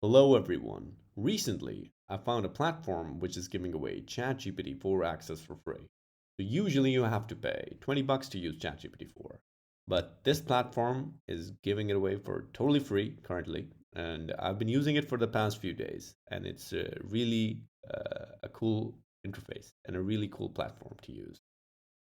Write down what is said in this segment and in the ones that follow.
Hello everyone. Recently, I found a platform which is giving away ChatGPT-4 access for free. So usually you have to pay $20 to use ChatGPT-4. But this platform is giving it away for totally free currently, and I've been using it for the past few days, and it's really a cool interface and a really cool platform to use.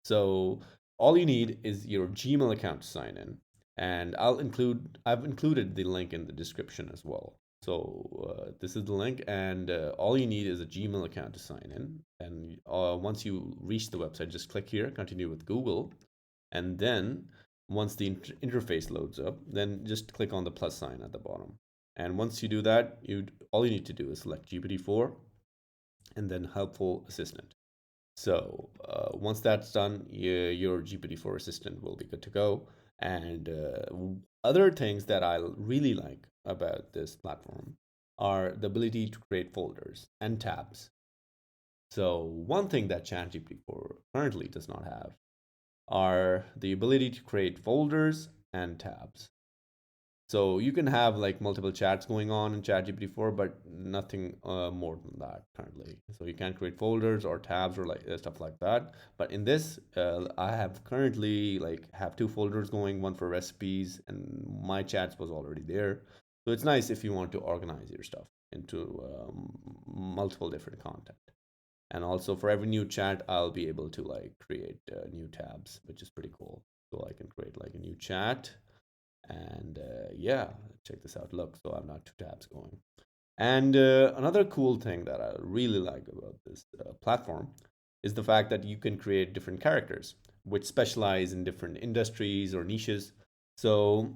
So all you need is your Gmail account to sign in, and I've included the link in the description as well. So this is the link, and all you need is a Gmail account to sign in. And once you reach the website, just click here, continue with Google, and then once the interface loads up, then just click on the plus sign at the bottom. And once you do that, you all you need to do is select GPT-4 and then helpful assistant. So once that's done, your GPT-4 assistant will be good to go. And other things that I really like about this platform are the ability to create folders and tabs. So one thing that ChatGPT-4 currently does not have are the ability to create folders and tabs. So you can have like multiple chats going on in ChatGPT 4, but nothing more than that currently. So you can't create folders or tabs or like stuff like that. But in this, I have currently like have two folders going, one for recipes, and my chats was already there. So it's nice if you want to organize your stuff into multiple different content. And also for every new chat, I'll be able to like create new tabs, which is pretty cool. So I can create like a new chat and yeah, check this out. Look, so I've not two tabs going. And another cool thing that I really like about this platform is the fact that you can create different characters which specialize in different industries or niches. So,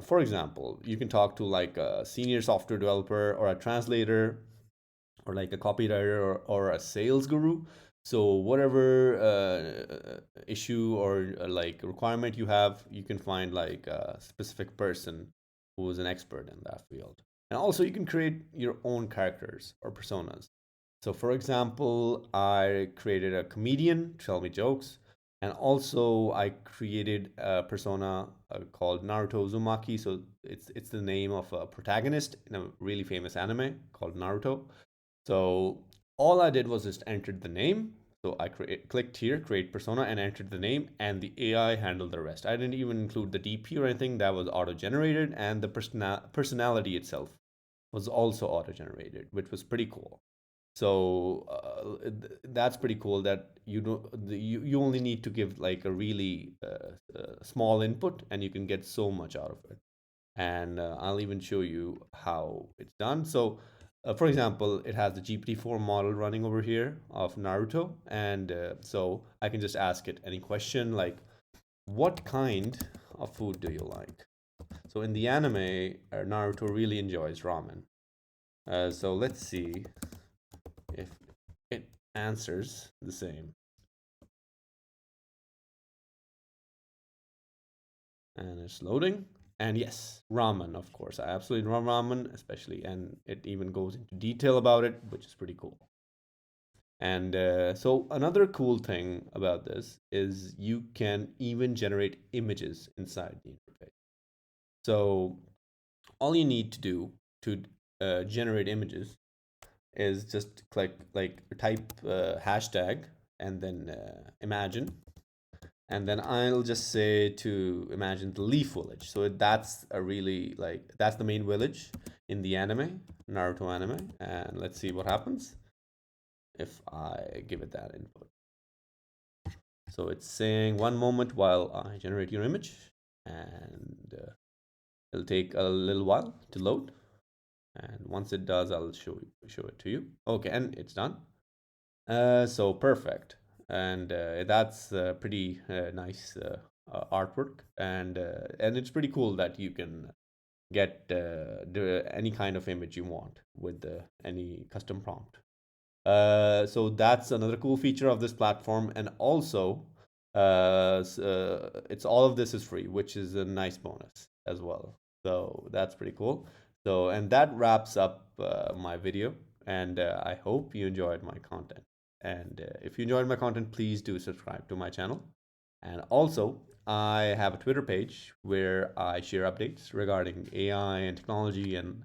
for example, you can talk to like a senior software developer or a translator or like a copywriter or a sales guru. So whatever issue or like requirement you have, you can find like a specific person who is an expert in that field. And also you can create your own characters or personas. So for example, I created a comedian to tell me jokes. And also I created a persona called Naruto Uzumaki. So it's the name of a protagonist in a really famous anime called Naruto. So all I did was just entered the name. So I clicked here, create persona, and entered the name, and the AI handled the rest. I didn't even include the DP or anything, that was auto generated, and the personality itself was also auto generated, which was pretty cool. So that's pretty cool that you don't you only need to give like a really small input and you can get so much out of it. And I'll even show you how it's done. So, for example, it has the GPT-4 model running over here of Naruto, and so I can just ask it any question like, "What kind of food do you like?" So in the anime, Naruto really enjoys ramen. So let's see if it answers the same. And it's loading. And yes, ramen, of course. I absolutely love ramen, especially, and it even goes into detail about it, which is pretty cool. And so, another cool thing about this is you can even generate images inside the interface. So, all you need to do to generate images is just click, like, type hashtag and then imagine, and then I'll just say to imagine the leaf village. So that's a really like that's the main village in the anime, Naruto anime, and let's see what happens if I give it that input. So it's saying one moment while I generate your image, and it'll take a little while to load. And once it does, I'll show it to you. Okay, and it's done. So perfect, and that's pretty nice artwork, and it's pretty cool that you can get any kind of image you want with any custom prompt. So that's another cool feature of this platform, and also it's all of this is free, which is a nice bonus as well. So that's pretty cool. So and that wraps up my video, and I hope you enjoyed my content. And if you enjoyed my content, please do subscribe to my channel. And also, I have a Twitter page where I share updates regarding AI and technology and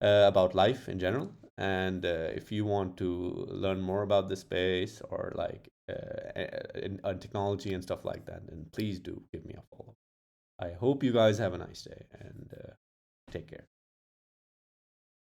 about life in general. And if you want to learn more about this space or like in technology and stuff like that, then please do give me a follow. I hope you guys have a nice day and take care.